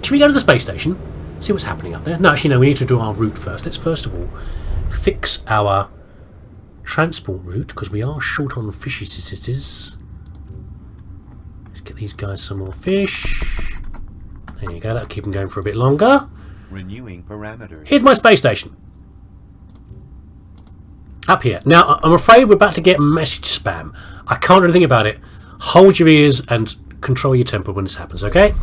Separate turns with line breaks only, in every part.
Should we go to the space station? See what's happening up there? No, actually, no, we need to do our route first. Let's first of all fix our transport route, because we are short on fishes. Let's get these guys some more fish. There you go, that'll keep them going for a bit longer.
Renewing parameters.
Here's my space station. Up here. Now, I'm afraid we're about to get message spam. I can't do anything about it. Hold your ears and control your temper when this happens, okay?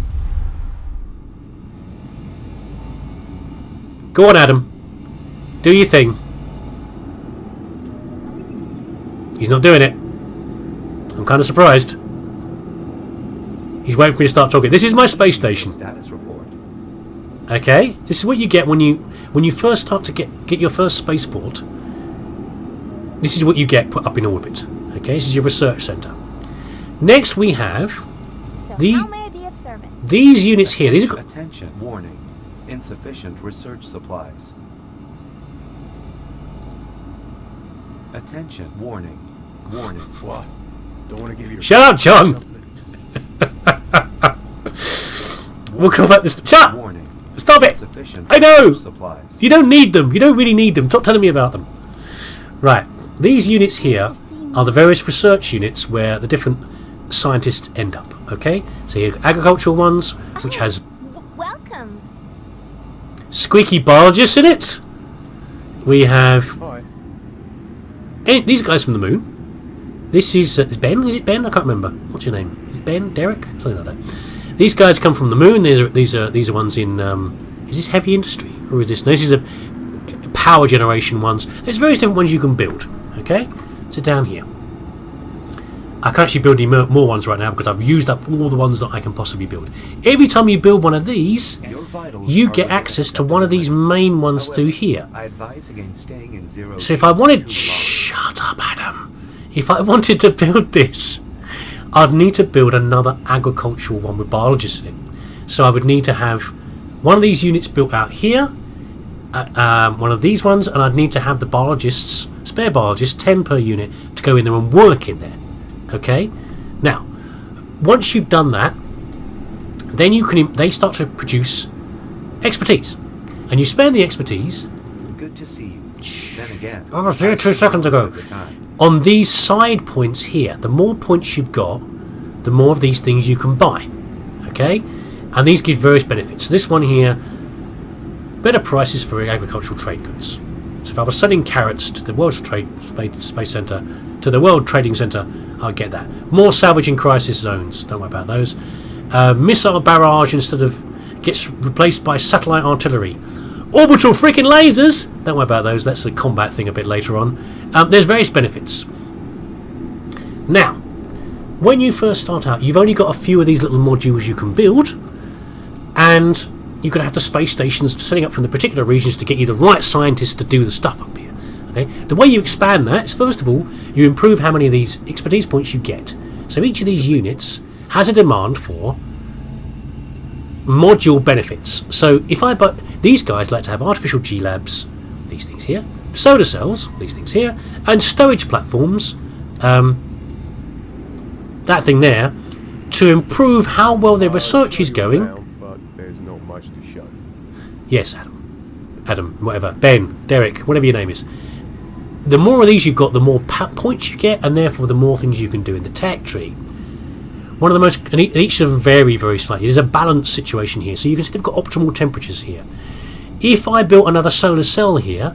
Go on, Adam. Do your thing. He's not doing it. I'm kind of surprised. He's waiting for me to start talking. This is my space station.
Status report.
Okay, this is what you get when you first start to get your first spaceport. This is what you get put up in orbit. Okay, this is your research center. Next we have these units here. These are
attention warning. Insufficient research supplies. Attention warning. Warning.
What? Don't want to give you.
Shut up, John. We'll come back this. Shut up!
Warning.
Stop it! I know.
Supplies.
You don't need them. You don't really need them. Stop telling me about them. Right. These units here are the various research units where the different scientists end up. Okay. So you have agricultural ones, which has
welcome
squeaky biologists in it. We have these guys from the moon. This is Ben. Is it Ben? I can't remember. What's your name? Is it Ben? Derek? Something like that. These guys come from the moon. These are ones in. Is this heavy industry or is this? No, this is a power generation ones. There's various different ones you can build. Okay, so down here, I can't actually build any more ones right now because I've used up all the ones that I can possibly build. Every time you build one of these, you get access to one of these main ones through here. So if I wanted, shut up, Adam. If I wanted to build this, I'd need to build another agricultural one with biologists in it. So I would need to have one of these units built out here, one of these ones, and I'd need to have the biologists, spare biologists, 10 per unit, to go in there and work in there. Okay? Now, once you've done that, then they start to produce expertise. And you spend the expertise.
Good to see you. Then again,
I was here 2 seconds ago. On these side points here, the more points you've got, the more of these things you can buy. Okay? And these give various benefits. This one here, better prices for agricultural trade goods. So if I was selling carrots to the World Space Center, to the World Trading Center, I'll get that. More salvaging crisis zones. Don't worry about those. Missile barrage instead of gets replaced by satellite artillery. Orbital freaking lasers. Don't worry about those. That's a combat thing a bit later on. There's various benefits. Now, when you first start out, you've only got a few of these little modules you can build, and you're going to have the space stations setting up from the particular regions to get you the right scientists to do the stuff up here. Okay. The way you expand that is, first of all, you improve how many of these expertise points you get. So each of these units has a demand for module benefits. So if I buy these guys, like to have artificial G labs, these things here, solar cells, these things here, and storage platforms, that thing there, to improve how well their research is going.
But there's not much to show.
Yes, Adam, whatever, Ben, Derek, whatever your name is. The more of these you've got, the more points you get, and therefore the more things you can do in the tech tree. One of the most, and each of them vary very slightly. There's a balanced situation here, so you can see they've got optimal temperatures here. If I built another solar cell here,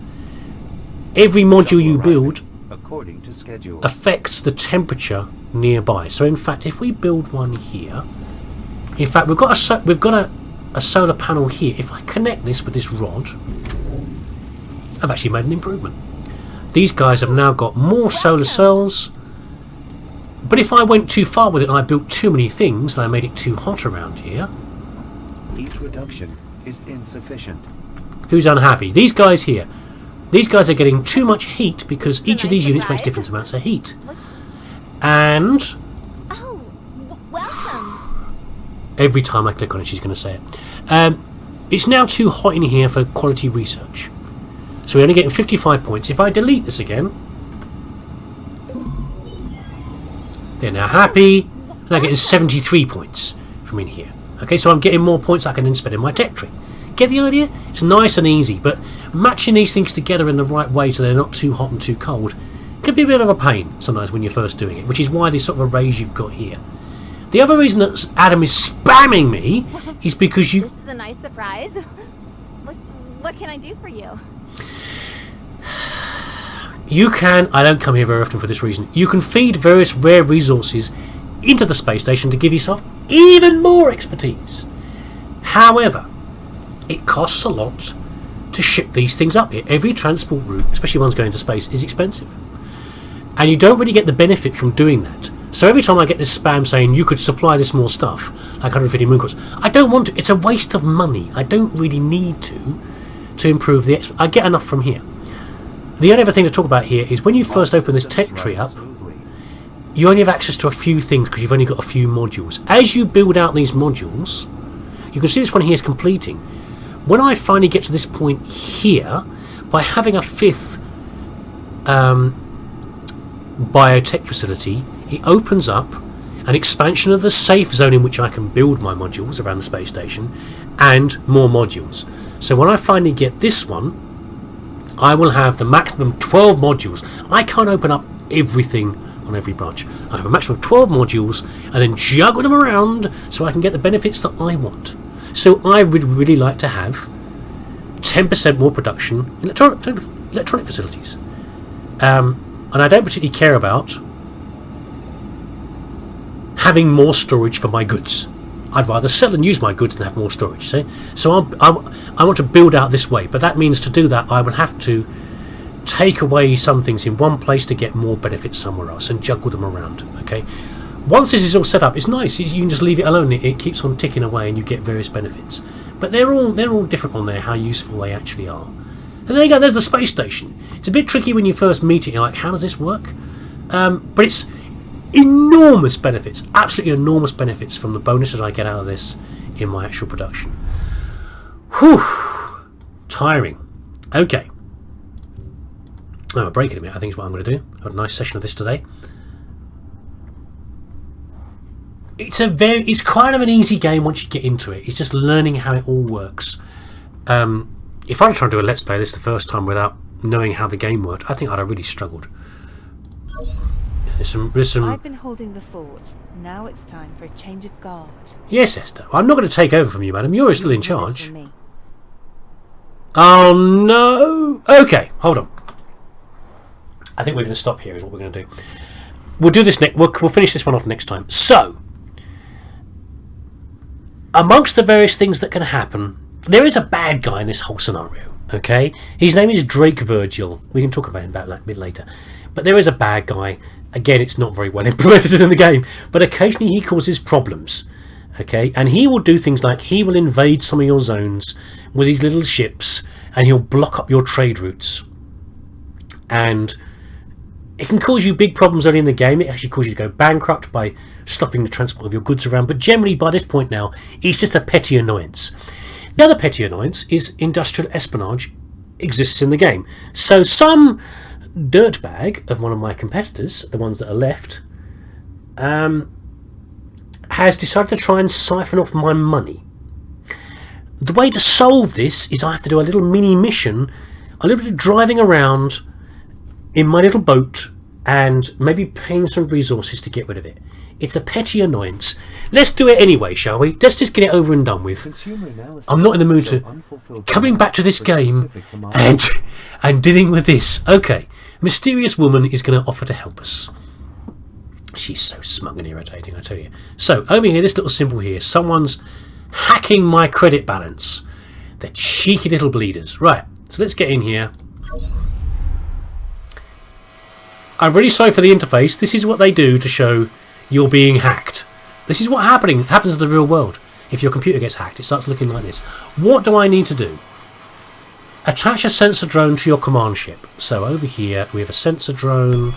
every module you build
according to schedule
affects the temperature nearby. So in fact, if we build one here, in fact we've got a solar panel here. If I connect this with this rod, I've actually made an improvement. These guys have now got more solar cells. But if I went too far with it and I built too many things and I made it too hot around here,
heat reduction is insufficient.
Who's unhappy? These guys here. These guys are getting too much heat because each of these units makes different amounts of heat. And
welcome.
Every time I click on it, she's going to say it. It's now too hot in here for quality research. So we're only getting 55 points. If I delete this again, they're now happy. And they're getting 73 points from in here. Okay, so I'm getting more points I can then spend in my tech tree. Get the idea? It's nice and easy, but matching these things together in the right way so they're not too hot and too cold can be a bit of a pain sometimes when you're first doing it, which is why this sort of arrays you've got here. The other reason that Adam is spamming me is because you...
This is a nice surprise. What can I do for you?
You can... I don't come here very often for this reason. You can feed various rare resources into the space station to give yourself even more expertise. However, it costs a lot to ship these things up here. Every transport route, especially ones going to space, is expensive. And you don't really get the benefit from doing that. So every time I get this spam saying you could supply this more stuff, like 150 mooncores, I don't want to. It's a waste of money. I don't really need to improve the... I get enough from here. The only other thing to talk about here is when you first open this tech tree up, you only have access to a few things because you've only got a few modules. As you build out these modules, you can see this one here is completing. When I finally get to this point here, by having a 5th biotech facility, it opens up an expansion of the safe zone in which I can build my modules around the space station and more modules. So when I finally get this one, I will have the maximum 12 modules. I can't open up everything on every branch. I have a maximum of 12 modules and then juggle them around so I can get the benefits that I want. So I would really like to have 10% more production in electronic facilities. And I don't particularly care about having more storage for my goods. I'd rather sell and use my goods than have more storage. See? So I want to build out this way, but that means to do that I would have to take away some things in one place to get more benefits somewhere else and juggle them around. Okay. Once this is all set up, it's nice. You can just leave it alone. It keeps on ticking away, and you get various benefits. But they're all different on there. How useful they actually are. And there you go. There's the space station. It's a bit tricky when you first meet it. You're like, how does this work? But it's enormous benefits, absolutely enormous benefits from the bonuses I get out of this in my actual production. Whew, tiring. Okay, I'm a break in a minute. I think is what I'm going to do. I had a nice session of this today. It's kind of an easy game once you get into it. It's just learning how it all works. If I was trying to do a Let's Play this the first time without knowing how the game worked, I think I'd have really struggled. There's some...
I've been holding the fort. Now it's time for a change of guard.
Yes, Esther. I'm not going to take over from you, madam. You're still in charge. Oh, no. Okay, hold on. I think we're going to stop here is what we're going to do. We'll do this next. We'll finish this one off next time. So, amongst the various things that can happen, there is a bad guy in this whole scenario. Okay? His name is Drake Virgil. We can talk about him a bit later. But there is a bad guy. Again, it's not very well implemented in the game, but occasionally he causes problems. Okay, and he will do things like he will invade some of your zones with his little ships, and he'll block up your trade routes. And it can cause you big problems early in the game. It actually causes you to go bankrupt by stopping the transport of your goods around. But generally, by this point now, it's just a petty annoyance. The other petty annoyance is industrial espionage exists in the game. So some dirtbag of one of my competitors, the ones that are left, has decided to try and siphon off my money. The way to solve this is I have to do a little mini mission, a little bit of driving around in my little boat and maybe paying some resources to get rid of it. It's a petty annoyance. Let's do it anyway, shall we? Let's just get it over and done with. I'm not in the mood to coming back to this game and dealing with this. Okay. Mysterious woman is going to offer to help us. She's so smug and irritating, I tell you. So, over here, this little symbol here. Someone's hacking my credit balance. They're cheeky little bleeders. Right, so let's get in here. I'm really sorry for the interface. This is what they do to show you're being hacked. This is what happens in the real world. If your computer gets hacked, it starts looking like this. What do I need to do? Attach a sensor drone to your command ship. So over here we have a sensor drone.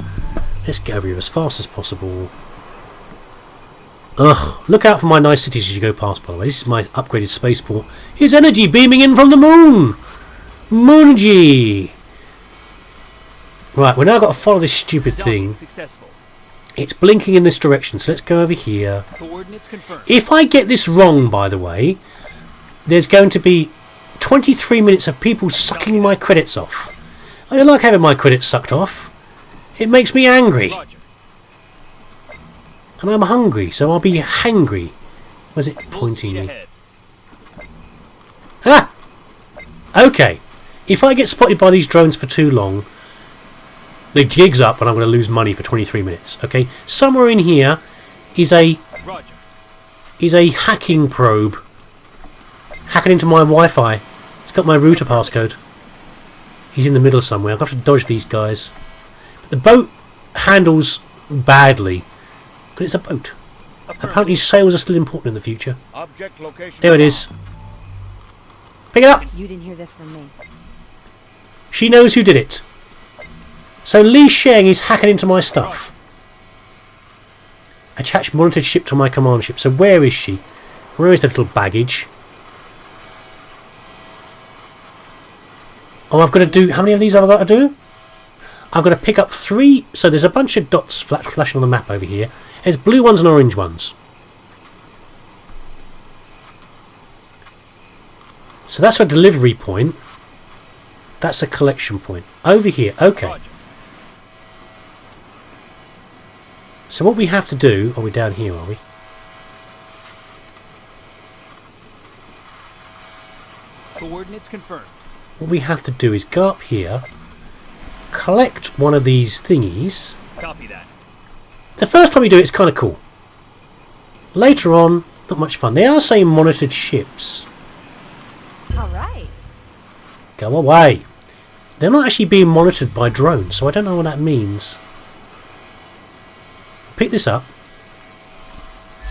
Let's get over here as fast as possible. Ugh, look out for my nice cities as you go past, by the way. This is my upgraded spaceport. Here's energy beaming in from the moon! Moonergy! Right, we're now got to follow this stupid thing.
Successful.
It's blinking in this direction, so let's go over here.
Coordinates confirmed.
If I get this wrong, by the way, there's going to be 23 minutes of people sucking my credits off. I don't like having my credits sucked off. It makes me angry.
Roger.
And I'm hungry, so I'll be hangry. Where's it
Full
pointing
speed
me?
ahead.
Ah! Okay. If I get spotted by these drones for too long, the jig's up and I'm going to lose money for 23 minutes. Okay? Somewhere in here is a hacking probe. Hacking into my Wi-Fi. It's got my router passcode. He's in the middle somewhere. I've got to dodge these guys. But the boat handles badly. But it's a boat. Apparently sails are still important in the future.
Object location.
There it is. Pick it up!
You didn't hear this from me.
She knows who did it. So Li Sheng is hacking into my stuff. Attach monitored ship to my command ship. So where is she? Where is the little baggage? Oh, I've got to do... How many of these have I got to do? I've got to pick up 3... So there's a bunch of dots flashing on the map over here. There's blue ones and orange ones. So that's a delivery point. That's a collection point. Over here. Okay.
Roger.
So what we have to do... Are we down here, are we?
Coordinates confirmed.
What we have to do is go up here, collect one of these thingies.
Copy that.
The first time we do it, it's kind of cool. Later on, not much fun. They are saying monitored ships.
Alright.
Go away. They're not actually being monitored by drones, so I don't know what that means. Pick this up,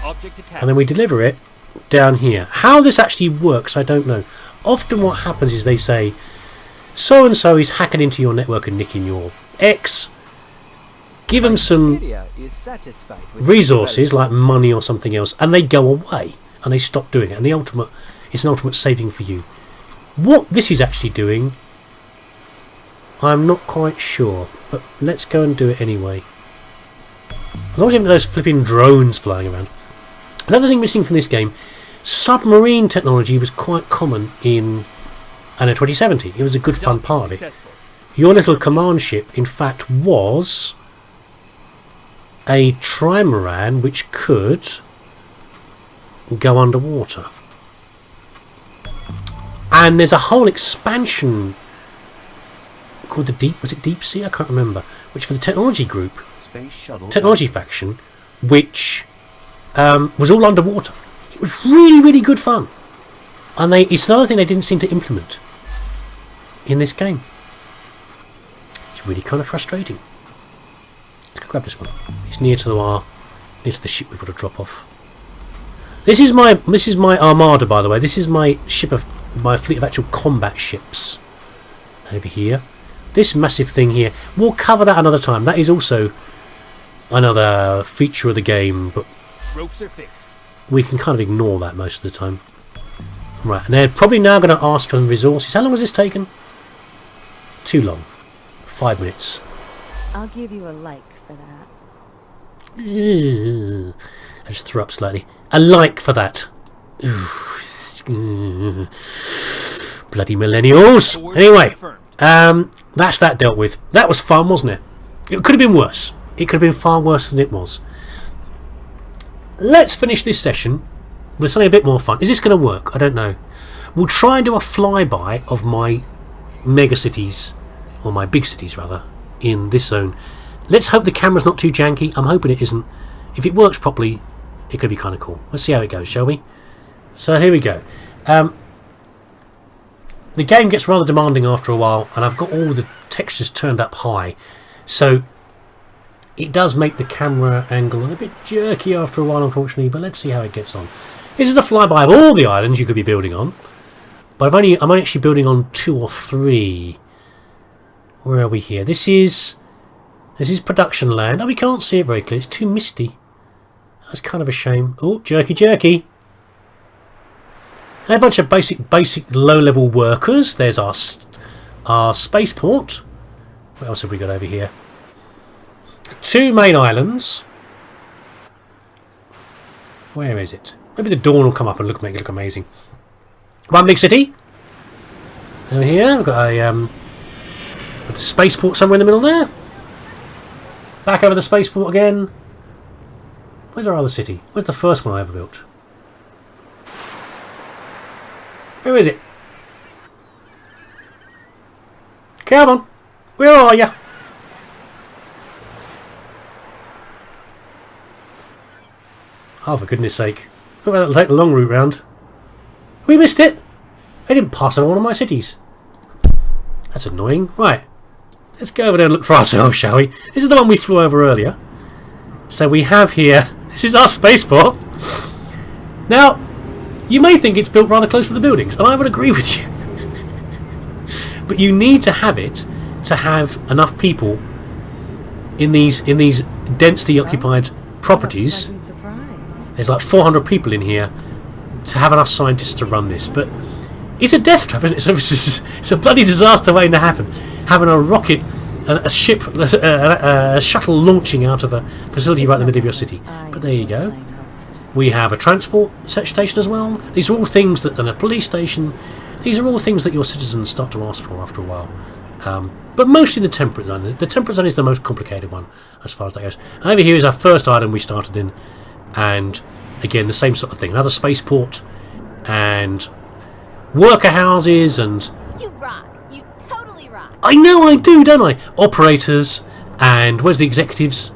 Object attached.
and then we deliver it down here. How this actually works, I don't know. Often what happens is they say, so-and-so is hacking into your network and nicking your X. Give them some resources, like money or something else, and they go away. And they stop doing it. And it's an ultimate saving for you. What this is actually doing, I'm not quite sure. But let's go and do it anyway. As long as you have those flipping drones flying around. Another thing missing from this game, submarine technology was quite common in Anno 2070. It was a good fun part of it.
Successful.
Your little command ship, in fact, was a trimaran which could go underwater. And there's a whole expansion called the Deep... Was it Deep Sea? I can't remember. Which for the technology group...
Space shuttle.
Technology faction, which was all underwater. It was really, really good fun. And it's another thing they didn't seem to implement in this game. It's really kind of frustrating. Let's go grab this one. It's near to the ship we've got to drop off. This is my armada, by the way. This is my fleet of actual combat ships. Over here. This massive thing here. We'll cover that another time. That is also another feature of the game, but
Ropes are fixed.
we can kind of ignore that most of the time. Right, and they're probably now going to ask for resources. How long has this taken? Too long. 5 minutes.
I'll give you a like for that.
I just threw up slightly. A like for that. Bloody millennials. Anyway, that's that dealt with. That was fun, wasn't it? It could have been worse. It could have been far worse than it was. Let's finish this session with something a bit more fun. Is this going to work? I don't know. We'll try and do a flyby of my mega cities, or my big cities rather, in this zone. Let's hope the camera's not too janky. I'm hoping it isn't. If it works properly, it could be kind of cool. Let's see how it goes, shall we? So here we go. The game gets rather demanding after a while, and I've got all the textures turned up high, so it does make the camera angle a little bit jerky after a while, unfortunately, but let's see how it gets on. This is a flyby of all the islands you could be building on, but I'm only actually building on 2 or 3. Where are we here? This is production land. Oh, we can't see it very clearly. It's too misty. That's kind of a shame. Oh, jerky. A bunch of basic low-level workers. There's our spaceport. What else have we got over here? 2 main islands. Where is it? Maybe the dawn will come up and make it look amazing. One big city. Over here, we've got a spaceport somewhere in the middle there. Back over the spaceport again. Where's our other city? Where's the first one I ever built? Where is it? Come on. Where are you? Oh, for goodness sake. We'll take the long route round. We missed it. They didn't pass over one of my cities. That's annoying. Right. Let's go over there and look for ourselves, shall we? This is the one we flew over earlier. So we have here... This is our spaceport. Now, you may think it's built rather close to the buildings, and I would agree with you. But you need to have it to have enough people in these densely occupied properties.
Pleasant surprise.
There's like 400 people in here to have enough scientists to run this. But it's a death trap, isn't it? So it's a bloody disaster waiting to happen. Having a rocket, a ship, a shuttle launching out of a facility right in the middle of your city. But there you go. We have a transport station as well. These are all things that, and a police station. These are all things that your citizens start to ask for after a while. But mostly the temperate zone. The temperate zone is the most complicated one as far as that goes. And over here is our first item we started in. And again, the same sort of thing. Another spaceport and worker houses and...
You rock. You totally rock.
I know I do, don't I? Operators and... Where's the executives?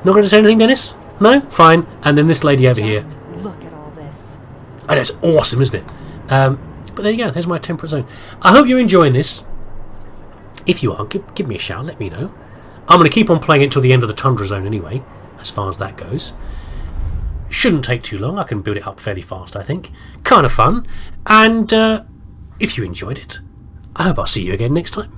Not going to say anything, Dennis? No? Fine. And then this lady over here.
Just look at all this.
I know, it's awesome, isn't it? But there you go, there's my temperate zone. I hope you're enjoying this. If you are, give me a shout, let me know. I'm going to keep on playing it till the end of the Tundra zone anyway, as far as that goes. Shouldn't take too long, I can build it up fairly fast, I think. Kind of fun. And if you enjoyed it, I hope I'll see you again next time.